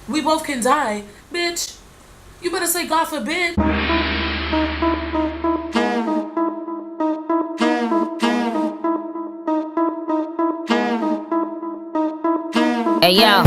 We both can die. Bitch, you better say God forbid. Hey yo,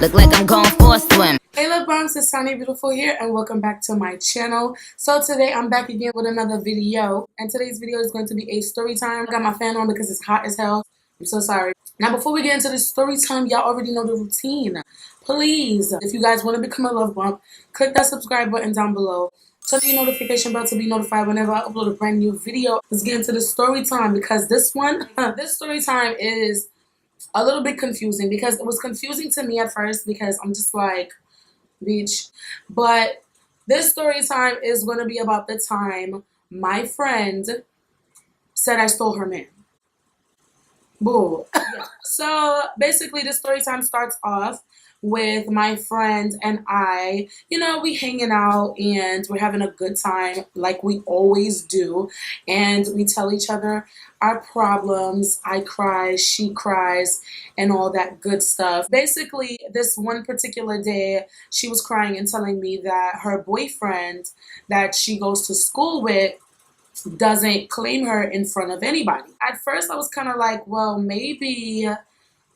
look like I'm going for a swim. Hey love Bronx, it's Tanyabeautiful here and welcome back to my channel. So today I'm back again with another video, and today's video is going to be a story time. I got my fan on because it's hot as hell. I'm so sorry. Now before we get into the story time, y'all already know the routine. Please, if you guys want to become a love bump, click that subscribe button down below. Turn the notification bell to be notified whenever I upload a brand new video. Let's get into the story time because this story time is a little bit confusing because it was confusing to me at first because I'm just like, bitch. But this story time is going to be about the time my friend said I stole her man. Boo. Yeah. So basically, the story time starts off with my friend and I. You know, we hanging out and we're having a good time like we always do. And we tell each other our problems. I cry, she cries, and all that good stuff. Basically, this one particular day, she was crying and telling me that her boyfriend that she goes to school with doesn't claim her in front of anybody. At first, I was kind of like, well, maybe,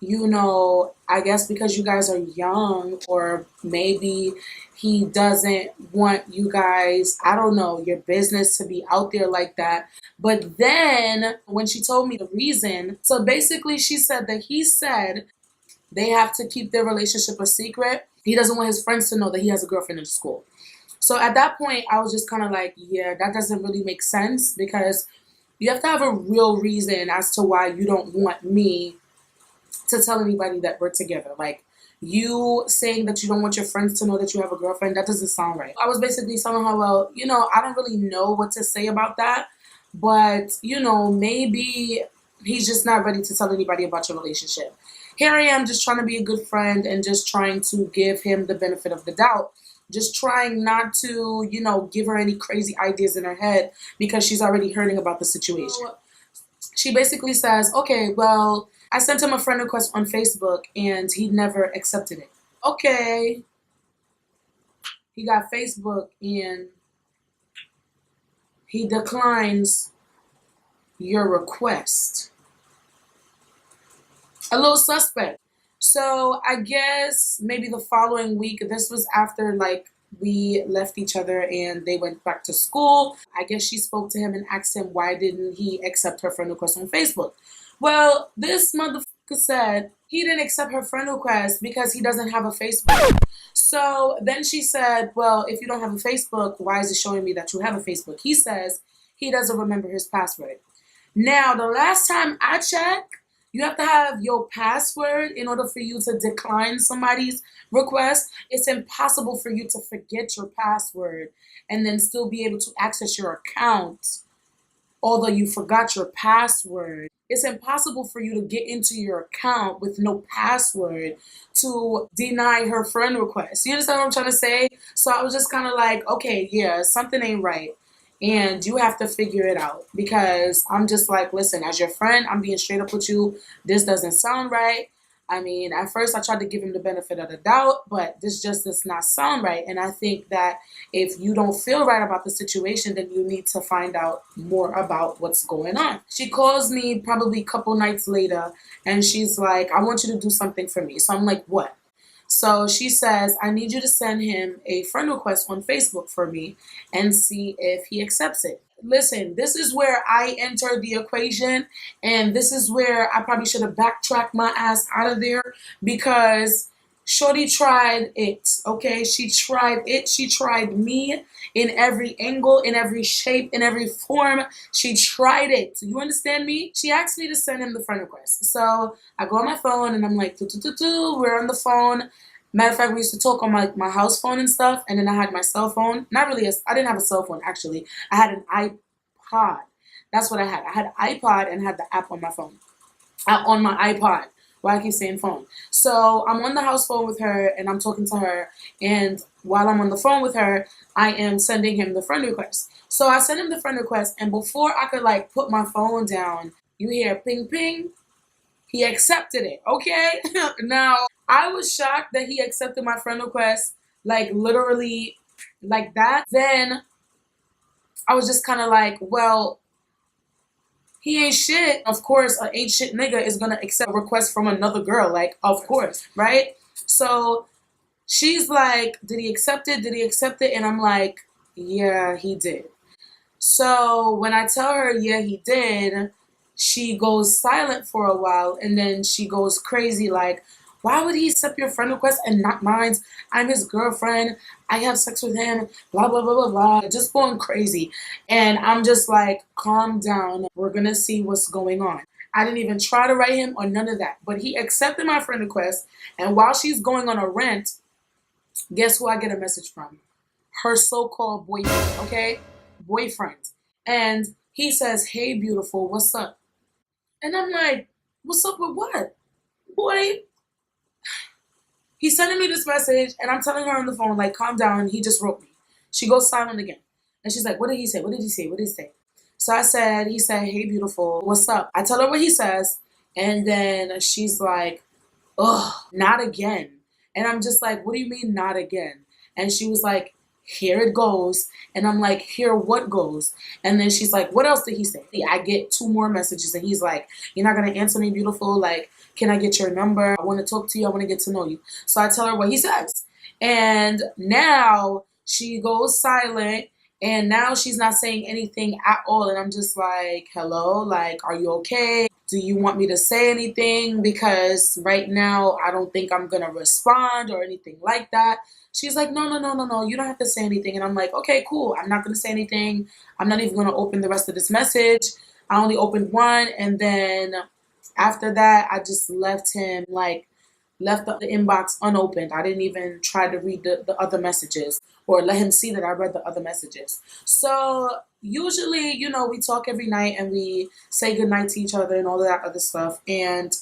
you know, I guess because you guys are young, or maybe he doesn't want you guys, I don't know, your business to be out there like that. But then when she told me the reason, so basically she said that he said they have to keep their relationship a secret. He doesn't want his friends to know that he has a girlfriend in school. So at that point, I was just kind of like, yeah, that doesn't really make sense because you have to have a real reason as to why you don't want me to tell anybody that we're together. Like, you saying that you don't want your friends to know that you have a girlfriend, that doesn't sound right. I was basically telling her, well, you know, I don't really know what to say about that, but, you know, maybe he's just not ready to tell anybody about your relationship. Here I am just trying to be a good friend and just trying to give him the benefit of the doubt. Just trying not to, you know, give her any crazy ideas in her head because she's already hurting about the situation. So she basically says, okay, well, I sent him a friend request on Facebook and he never accepted it. Okay. He got Facebook and he declines your request. A little suspect. So I guess maybe the following week, this was after like we left each other and they went back to school. I guess she spoke to him and asked him why didn't he accept her friend request on Facebook. Well, this motherfucker said he didn't accept her friend request because he doesn't have a Facebook. So then she said, well, if you don't have a Facebook, why is it showing me that you have a Facebook? He says he doesn't remember his password. Now, the last time I checked, you have to have your password in order for you to decline somebody's request. It's impossible for you to forget your password and then still be able to access your account, although you forgot your password. It's impossible for you to get into your account with no password to deny her friend request. You understand what I'm trying to say? So I was just kind of like, okay, yeah, something ain't right. And you have to figure it out because I'm just like, listen, as your friend, I'm being straight up with you. This doesn't sound right. I mean, at first I tried to give him the benefit of the doubt, but this just does not sound right. And I think that if you don't feel right about the situation, then you need to find out more about what's going on. She calls me probably a couple nights later and she's like, I want you to do something for me. So I'm like, what? So she says, I need you to send him a friend request on Facebook for me and see if he accepts it. Listen, this is where I enter the equation, and this is where I probably should have backtracked my ass out of there because Shorty tried it, okay? She tried it. She tried me in every angle, in every shape, in every form. She tried it. You understand me? She asked me to send him the friend request. So I go on my phone and I'm like, we're on the phone. Matter of fact, we used to talk on my house phone and stuff. And then I had my cell phone. Not really, I didn't have a cell phone actually. I had an iPod. That's what I had. I had an iPod and had the app on my phone. On my iPod. Why I keep saying phone. So I'm on the house phone with her and I'm talking to her. And while I'm on the phone with her, I am sending him the friend request. So I sent him the friend request, and before I could like put my phone down, you hear ping ping. He accepted it, okay? Now, I was shocked that he accepted my friend request, like literally like that. Then I was just kind of like, well, he ain't shit. Of course, an ain't shit nigga is gonna accept a request from another girl. Like, of course, right? So she's like, did he accept it? Did he accept it? And I'm like, yeah, he did. So when I tell her, yeah, he did, she goes silent for a while and then she goes crazy like, why would he accept your friend request and not mine? I'm his girlfriend. I have sex with him. Blah, blah, blah, blah, blah. Just going crazy. And I'm just like, calm down. We're going to see what's going on. I didn't even try to write him or none of that. But he accepted my friend request. And while she's going on a rant, guess who I get a message from? Her so-called boyfriend, okay? Boyfriend. And he says, hey, beautiful, what's up? And I'm like, what's up with what? Boy, he's sending me this message, and I'm telling her on the phone, like, calm down. He just wrote me. She goes silent again. And she's like, what did he say? What did he say? What did he say? So he said, hey, beautiful, what's up? I tell her what he says, and then she's like, ugh, not again. And I'm just like, what do you mean not again? And she was like, here it goes. And I'm like, here what goes? And then she's like, what else did he say? I get 2 more messages and he's like, you're not going to answer me, beautiful. Like, can I get your number? I want to talk to you. I want to get to know you. So I tell her what he says. And now she goes silent. And now she's not saying anything at all. And I'm just like, hello, like, are you okay? Do you want me to say anything? Because right now I don't think I'm going to respond or anything like that. She's like, no, you don't have to say anything. And I'm like, okay, cool. I'm not going to say anything. I'm not even going to open the rest of this message. I only opened one. And then after that, I just left him, like, left the inbox unopened. I didn't even try to read the other messages or let him see that I read the other messages. So usually, you know, we talk every night and we say goodnight to each other and all of that other stuff. And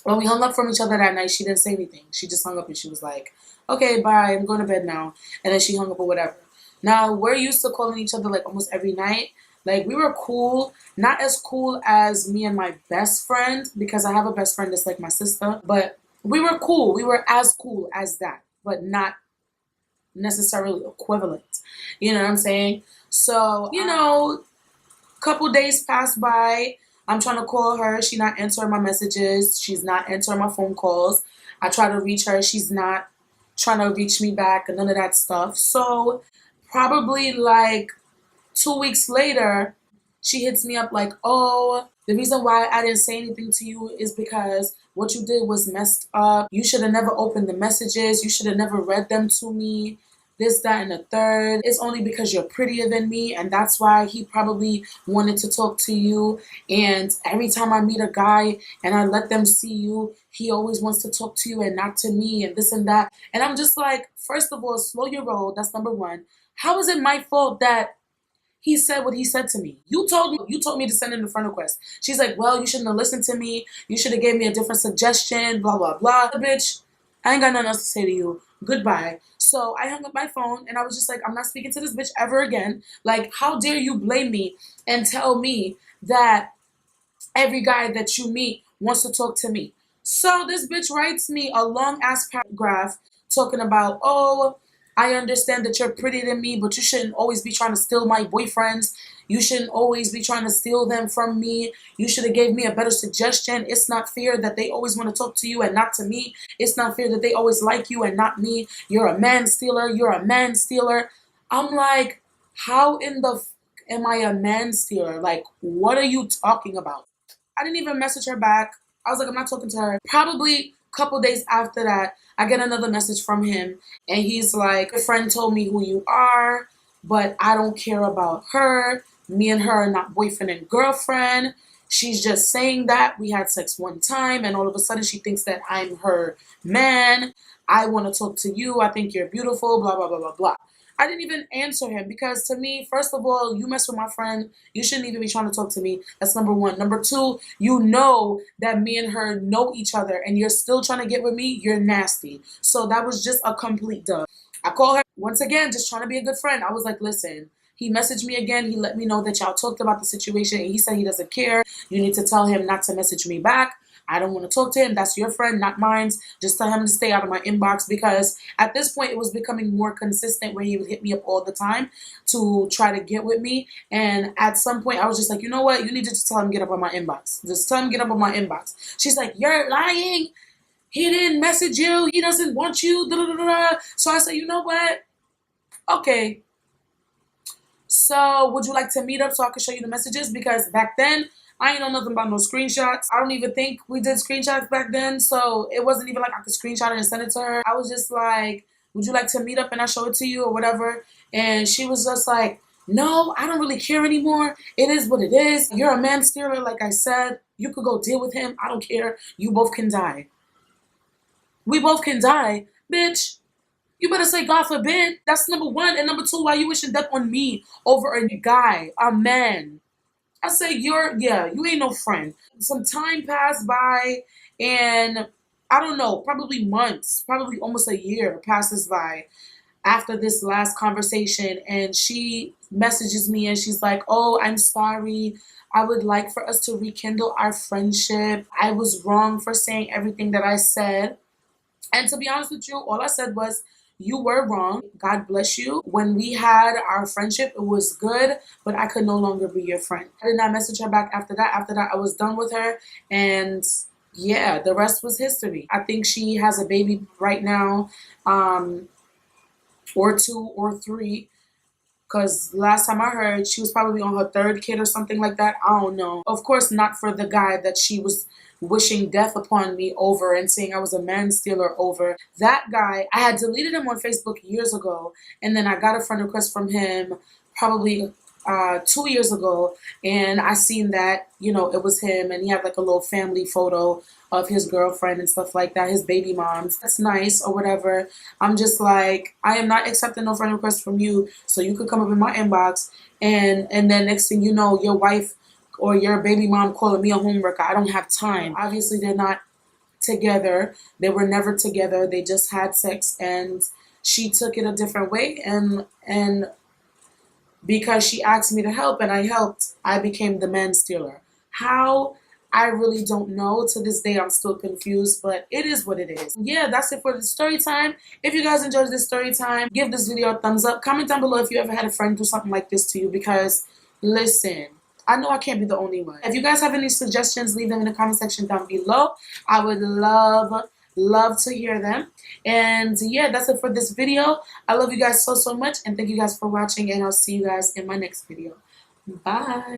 when we hung up from each other that night, she didn't say anything. She just hung up and she was like, okay, bye, I'm going to bed now. And then she hung up or whatever. Now, we're used to calling each other like almost every night. Like, we were cool, not as cool as me and my best friend, because I have a best friend that's like my sister, but we were cool. We were as cool as that, but not necessarily equivalent. You know what I'm saying? So, you know, a couple days pass by. I'm trying to call her. She's not answering my messages. She's not answering my phone calls. I try to reach her. She's not trying to reach me back and none of that stuff. So probably like 2 weeks later, she hits me up like, oh, the reason why I didn't say anything to you is because what you did was messed up. You should have never opened the messages. You should have never read them to me. This, that, and the third. It's only because you're prettier than me, and that's why he probably wanted to talk to you. And every time I meet a guy and I let them see you, he always wants to talk to you and not to me and this and that. And I'm just like, first of all, slow your roll. That's number one. How is it my fault that he said what he said to me? You told me to send in the friend request. She's like, well, you shouldn't have listened to me. You should have gave me a different suggestion, blah, blah, blah. Bitch, I ain't got nothing else to say to you. Goodbye. So I hung up my phone and I was just like, I'm not speaking to this bitch ever again. Like, how dare you blame me and tell me that every guy that you meet wants to talk to me? So this bitch writes me a long ass paragraph talking about, oh, I understand that you're prettier than me, but you shouldn't always be trying to steal my boyfriends. You shouldn't always be trying to steal them from me. You should have gave me a better suggestion. It's not fair that they always want to talk to you and not to me. It's not fair that they always like you and not me. You're a man stealer. You're a man stealer. I'm like, how in the am I a man stealer? Like, what are you talking about? I didn't even message her back. I was like, I'm not talking to her. Probably a couple days after that, I get another message from him. And he's like, a friend told me who you are, but I don't care about her. Me and her are not boyfriend and girlfriend. She's just saying that. We had sex one time, and all of a sudden she thinks that I'm her man. I want to talk to you. I think you're beautiful, blah, blah, blah, blah, blah. I didn't even answer him because to me, first of all, you mess with my friend. You shouldn't even be trying to talk to me. That's number one. Number two, you know that me and her know each other and you're still trying to get with me. You're nasty. So that was just a complete dub. I call her once again, just trying to be a good friend. I was like, listen, he messaged me again. He let me know that y'all talked about the situation and he said he doesn't care. You need to tell him not to message me back. I don't want to talk to him. That's your friend, not mine. Just tell him to stay out of my inbox, because at this point it was becoming more consistent where he would hit me up all the time to try to get with me. And at some point I was just like, you know what? You need to just tell him get up on my inbox. Just tell him get up on my inbox. She's like, you're lying. He didn't message you. He doesn't want you. Da, da, da, da. So I said, you know what? Okay. So would you like to meet up so I can show you the messages? Because back then, I ain't know nothing about no screenshots. I don't even think we did screenshots back then. So it wasn't even like I could screenshot it and send it to her. I was just like, would you like to meet up and I show it to you or whatever? And she was just like, no, I don't really care anymore. It is what it is. You're a man stealer, like I said. You could go deal with him. I don't care. You both can die. We both can die. Bitch, you better say God forbid. That's number one. And number two, why you wishing death on me over a guy, a man? I say you ain't no friend. Some time passed by, and I don't know, probably months, probably almost a year passes by after this last conversation, and she messages me and she's like, oh, I'm sorry. I would like for us to rekindle our friendship. I was wrong for saying everything that I said. And to be honest with you, all I said was, you were wrong. God bless you. When we had our friendship, it was good, but I could no longer be your friend. I did not message her back after that. After that, I was done with her. And yeah, the rest was history. I think she has a baby right now, or 2 or 3. Because last time I heard, she was probably on her 3rd kid or something like that. I don't know. Of course, not for the guy that she was wishing death upon me over and saying I was a man stealer over. That guy, I had deleted him on Facebook years ago. And then I got a friend request from him probably 2 years ago. And I seen that, it was him. And he had like a little family photo of his girlfriend and stuff like that, his baby moms. That's nice or whatever. I'm just like, I am not accepting no friend request from you, so you could come up in my inbox and then next thing you know, your wife or your baby mom calling me a homewrecker. I don't have time. Obviously, they're not together. They were never together. They just had sex, and she took it a different way, and because she asked me to help and I helped, I became the man stealer. How? I really don't know. To this day, I'm still confused, but it is what it is. Yeah, that's it for the story time. If you guys enjoyed this story time, give this video a thumbs up. Comment down below if you ever had a friend do something like this to you, because listen, I know I can't be the only one. If you guys have any suggestions, leave them in the comment section down below. I would love to hear them. And yeah, that's it for this video. I love you guys so much, and thank you guys for watching, and I'll see you guys in my next video. Bye.